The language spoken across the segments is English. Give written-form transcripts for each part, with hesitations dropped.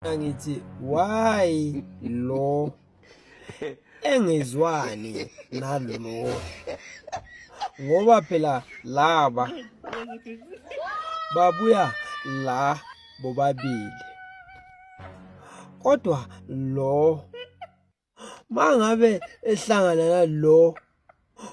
Angithi why lo engezwani nalo ngoba phela laba babuya la bobabili kodwa lo mangabe ehlangana nalo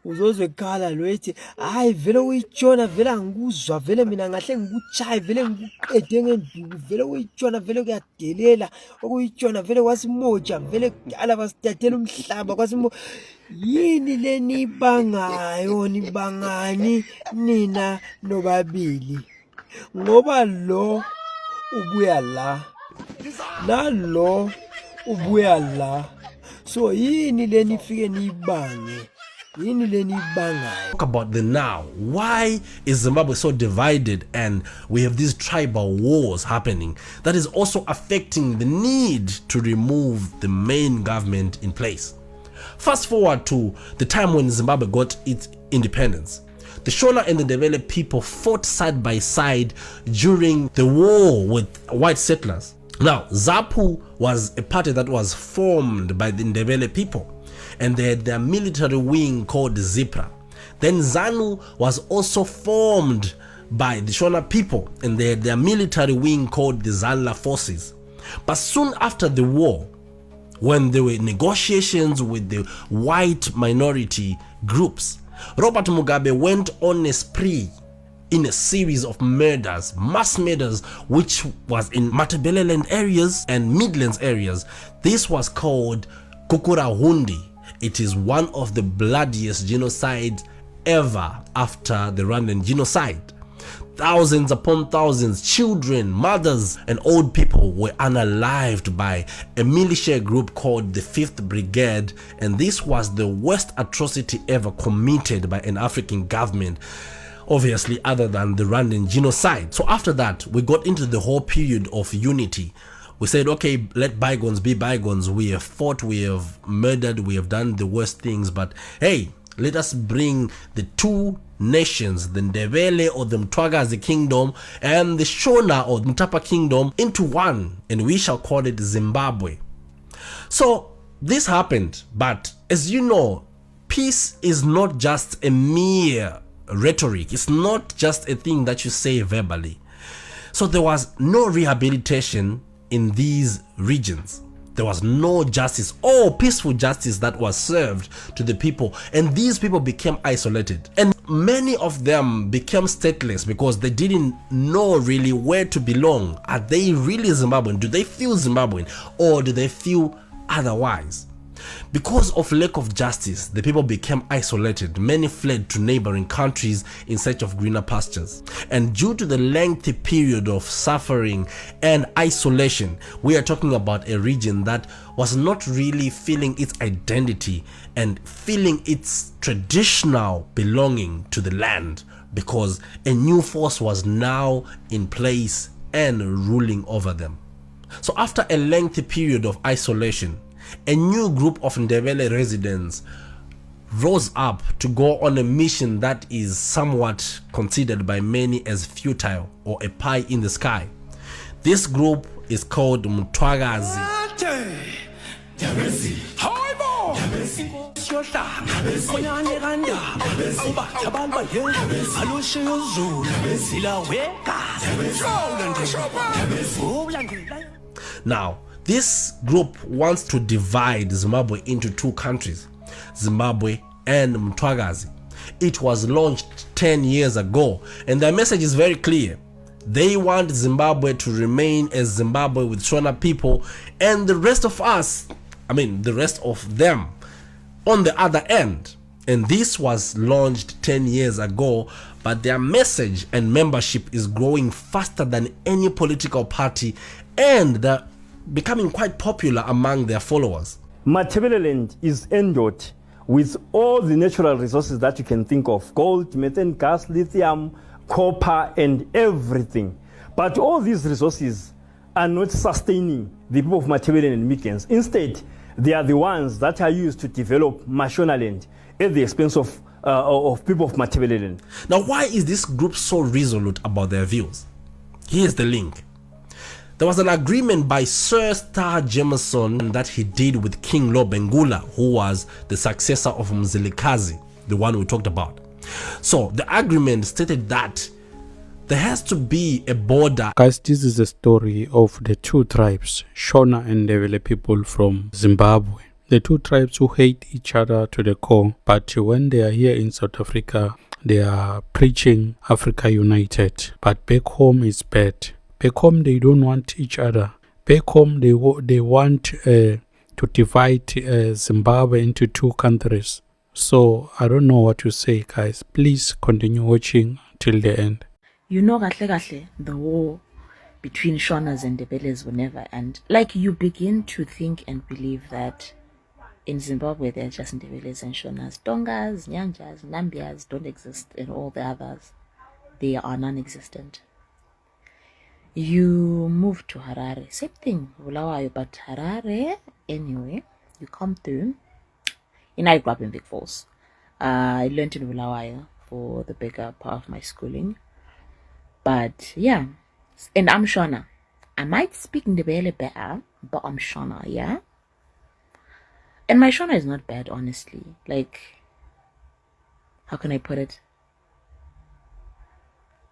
uzozwe ekhala lo ethi hayi vele uyitshona vele angikuzwa vele mina ngahle ngikuchaye vele ngikuqede ngenduku vele uyitshona vele kuyadelela okuyitshona vele kwasimoja vele kudala basitathela umhlaba kwasimo yini leni ibangayo nibangani nina nobabili ngoba lo ubuya la nalo ubuya la so yini leni ifike nibange. Talk about the now. Why is Zimbabwe so divided and we have these tribal wars happening that is also affecting the need to remove the main government in place? Fast forward to the time when Zimbabwe got its independence. The Shona and the Ndebele people fought side by side during the war with white settlers. Now, ZAPU was a party that was formed by the Ndebele people, and they had their military wing called ZIPRA. Then ZANU was also formed by the Shona people, and they had their military wing called the ZANLA forces. But soon after the war, when there were negotiations with the white minority groups, Robert Mugabe went on a spree in a series of murders, mass murders, which was in Matabeleland areas and Midlands areas. This was called Kukurahundi. It is one of the bloodiest genocides ever after the Rwandan genocide. Thousands upon thousands, children, mothers, and old people were unalived by a militia group called the 5th Brigade, and this was the worst atrocity ever committed by an African government, obviously other than the Rwandan genocide. So after that, we got into the whole period of unity. We said, okay, let bygones be bygones. We have fought, we have murdered, we have done the worst things, but hey, let us bring the two nations, the Ndebele or the Mtwagazi kingdom and the Shona or Mtapa kingdom, into one, and we shall call it Zimbabwe. So this happened, but as you know, peace is not just a mere rhetoric. It's not just a thing that you say verbally. So there was no rehabilitation in these regions. There was no justice or peaceful justice that was served to the people, and these people became isolated, and many of them became stateless because they didn't know really where to belong. Are they really Zimbabwean? Do they feel Zimbabwean, or do they feel otherwise? Because of lack of justice, the people became isolated. Many fled to neighboring countries in search of greener pastures. And due to the lengthy period of suffering and isolation, we are talking about a region that was not really feeling its identity and feeling its traditional belonging to the land, because a new force was now in place and ruling over them. So after a lengthy period of isolation, a new group of Ndebele residents rose up to go on a mission that is somewhat considered by many as futile or a pie in the sky. This group is called Mtwagazi. Now, this group wants to divide Zimbabwe into two countries, Zimbabwe and Mtwagazi. It was launched 10 years ago, and their message is very clear. They want Zimbabwe to remain as Zimbabwe with Shona people, and the rest of us, the rest of them, on the other end. And this was launched 10 years ago, but their message and membership is growing faster than any political party, and they're becoming quite popular among their followers. Matabeleland is endowed with all the natural resources that you can think of: gold, methane gas, lithium, copper, and everything. But all these resources are not sustaining the people of Matabeleland and Midlands. Instead, they are the ones that are used to develop Mashonaland at the expense of people of Matabeleland. Now, why is this group so resolute about their views? Here's the link. There was an agreement by Sir Star Jameson that he did with King Lobengula, who was the successor of Mzilikazi, the one we talked about. So the agreement stated that there has to be a border. Guys, this is the story of the two tribes, Shona and Ndebele people from Zimbabwe. The two tribes who hate each other to the core, but when they are here in South Africa, they are preaching Africa United. But back home is bad. Back home, they don't want each other. Back home, they want to divide Zimbabwe into two countries. So, I don't know what to say, guys. Please continue watching till the end. You know, the war between Shonas and Ndebeles will never end. Like, you begin to think and believe that in Zimbabwe, they're just Ndebeles and Shonas. Tongas, Nyanjas, Nambias don't exist, and all the others, they are non-existent. You move to Harare, same thing, Bulawayo, but Harare, anyway, you come through. I grew up in Big Falls. I learned in Bulawayo for the bigger part of my schooling. But yeah, and I'm Shona. I might speak Ndebele better, but I'm Shona, yeah? And my Shona is not bad, honestly. Like, how can I put it?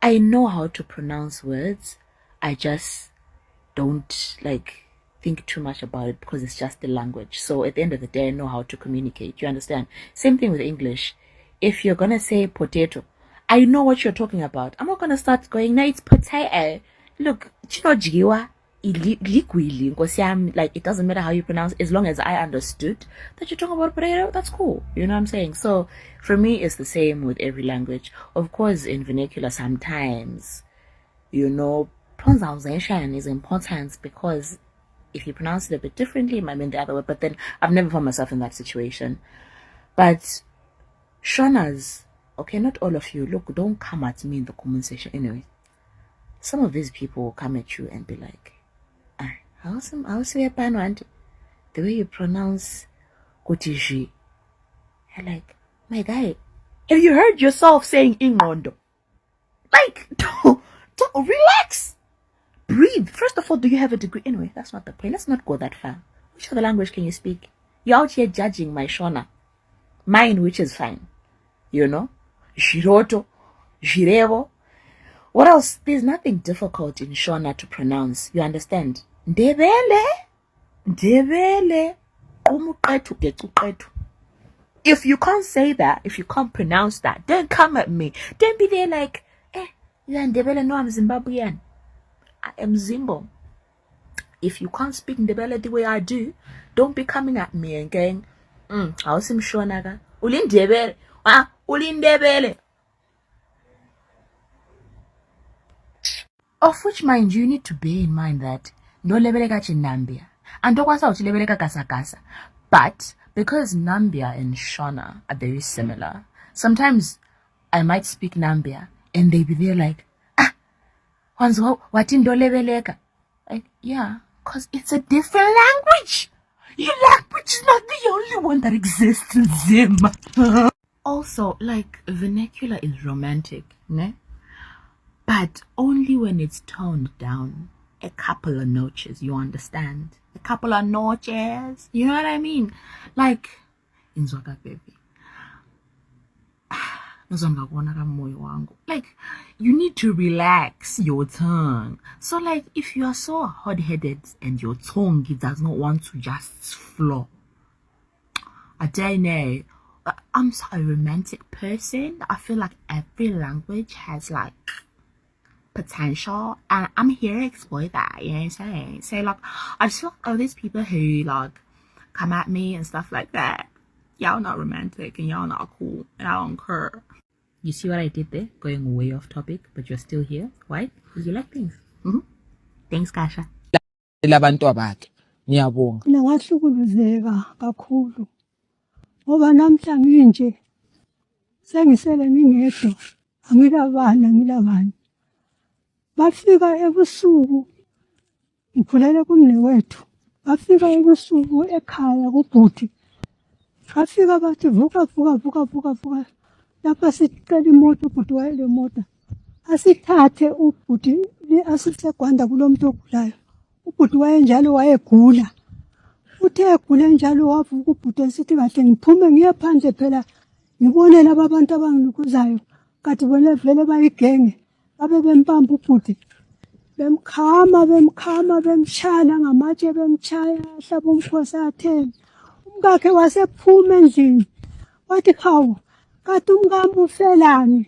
I know how to pronounce words. I just don't think too much about it because it's just the language. So at the end of the day, I know how to communicate. You understand? Same thing with English. If you're gonna say potato, I know what you're talking about. I'm not gonna start going, no, it's potato. Look, jiwa, like, it doesn't matter how you pronounce it, as long as I understood that you're talking about potato, that's cool. You know what I'm saying? So for me, it's the same with every language. Of course, in vernacular, sometimes, pronunciation is important, because if you pronounce it a bit differently, it might mean the other way. But then I've never found myself in that situation. But Shonas, okay, not all of you, look, don't come at me in the comment section. Anyway, some of these people will come at you and be like, how's your pan, the way you pronounce Kutiji? You're like, my guy, have you heard yourself saying Ingondo? Like, don't relax. Breathe. First of all, do you have a degree? Anyway, that's not the point. Let's not go that far. Which other language can you speak? You're out here judging my Shona. Mine, which is fine. Shiroto, Jirevo. What else? There's nothing difficult in Shona to pronounce. You understand? Ndebele. If you can't say that, if you can't pronounce that, then come at me. Then be there like, you're Ndebele, no, I'm Zimbabwean. I am Zimbo. If you can't speak Ndebele the way I do, don't be coming at me and going, how's him Shonaga? Ulindebele. Ulindebele. Of which, mind you, need to bear in mind that no lebeleka Nambia and don't want to lebeleka Kasakasa. But because Nambia and Shona are very similar, sometimes I might speak Nambia and they be there like, what in Dolebeleka? Like, yeah, because it's a different language. Your language is not the only one that exists in Zim. Also, like, vernacular is romantic, ne? But only when it's toned down a couple of notches, you understand? A couple of notches. You know what I mean? Like, in Zwaka baby. Like, you need to relax your tongue. So, like, if you are so hot-headed and your tongue does not want to just flow, I don't know. I'm so a romantic person. I feel like every language has like potential, and I'm here to exploit that. You know what I'm saying? So, like, I just feel like all these people who like come at me and stuff like that, y'all not romantic and y'all not cool, and I don't care. You see what I did there? Going way off topic, but you're still here. Why? Because you like things. Thanks, Kasha. Labantu abakhe ngiyabonga. Mina ngahlukuluzeka kakhulu ngoba namhlanje nje sengisele ngingedwa, angilabani. Bafika ebusuku, ngikhulele kumnewethu. Bafika ebusuku ekhaya kubhuti. Bafika bathi vuka. Lapha sicela imoto, ubhuti wayele moto. Asithathe ubhuti asise Gwanda kulo muntu ogulayo. ubhuti wayenjalo wayegula. Uthe egula njalo wavuka ubhuti esithi kahle ngiphume ngiye phandle phela ngibone laba abantu abangilukhuzayo. Kathi bona vele bayigenge babe bempamba ubhuti. Bemkhama bemtshaya ngamatshe bemtshaya hlaba umkhosi atheni. Umkakhe wasephuma endlini. Wathi hawu kathi umkami ufelani.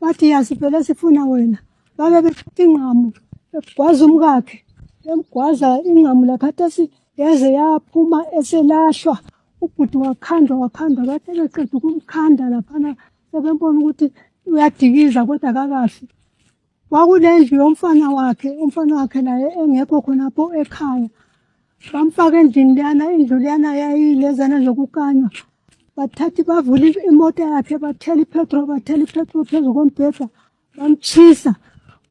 Wathi yazi phela sifuna wena. Babe bethatha ingqamu begwaza umkakhe. Bemgwaza ingqamu lakhathesi yaze yaphuma eselahlwa. Ubhuti wakhandwa bathi beqeda ukumkhanda laphana sebembona ukuthi uyadikiza kodwa kakafi. Kwakulendlu yomfana wakhe naye engekho khonapho ekhaya. Bamfaka endlini lana, indlu lana yayilezana zokukanywa. Bathathi bavula imoto yakhe bathela ipetrol phezu kombheda bamtshisa.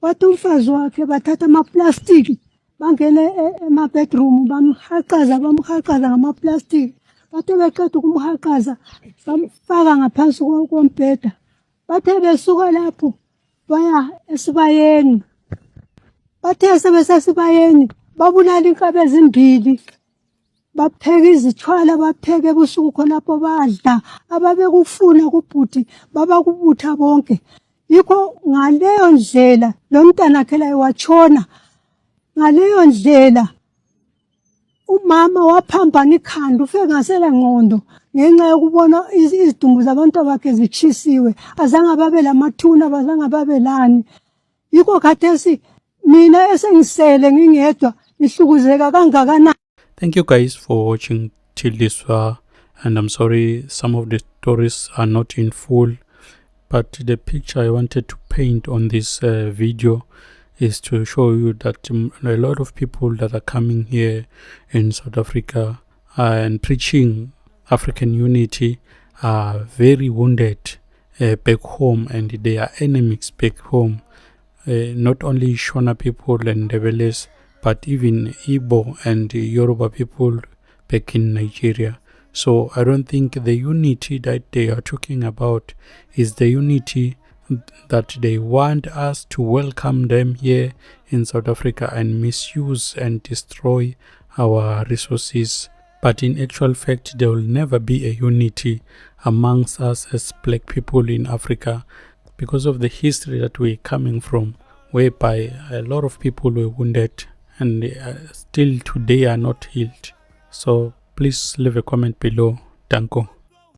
Wathi umfazi wakhe bathatha amaplastiki bangene ema-bedroom bamhaqaza ngamaplastiki. Bathe beqeda ukumhaqaza bamfaka ngaphansi kombheda. Bathe besuka lapho baya esibayeni. Bathe sebesesibayeni babulala inkabi ezimbili. Bapheka izithwala bapheke ebusuku khonapho badla. Ababekufuna kubhuti babakubutha bonke. Yikho ngaleyo ndlela lo mntanakhe laye watshona. Ngaleyo ndlela umama waphambana ikhanda ufike ngasela ngqondo ngenxa yokubona izidumbu zabantu bakhe zitshisiwe. Azange babe lamathuna, bazange babe lani. Yikho khathesi mina esengisele ngingedwa ngihlukuzeka kangakanani. Thank you guys for watching till this far, and I'm sorry some of the stories are not in full, but the picture I wanted to paint on this video is to show you that a lot of people that are coming here in South Africa and preaching African unity are very wounded back home, and they are enemies back home. Not only Shona people and Ndebeles, but even Igbo and Yoruba people back in Nigeria. So I don't think the unity that they are talking about is the unity that they want us to welcome them here in South Africa and misuse and destroy our resources. But in actual fact, there will never be a unity amongst us as black people in Africa because of the history that we're coming from, whereby a lot of people were wounded and still today are not healed. So please leave a comment below. Danko.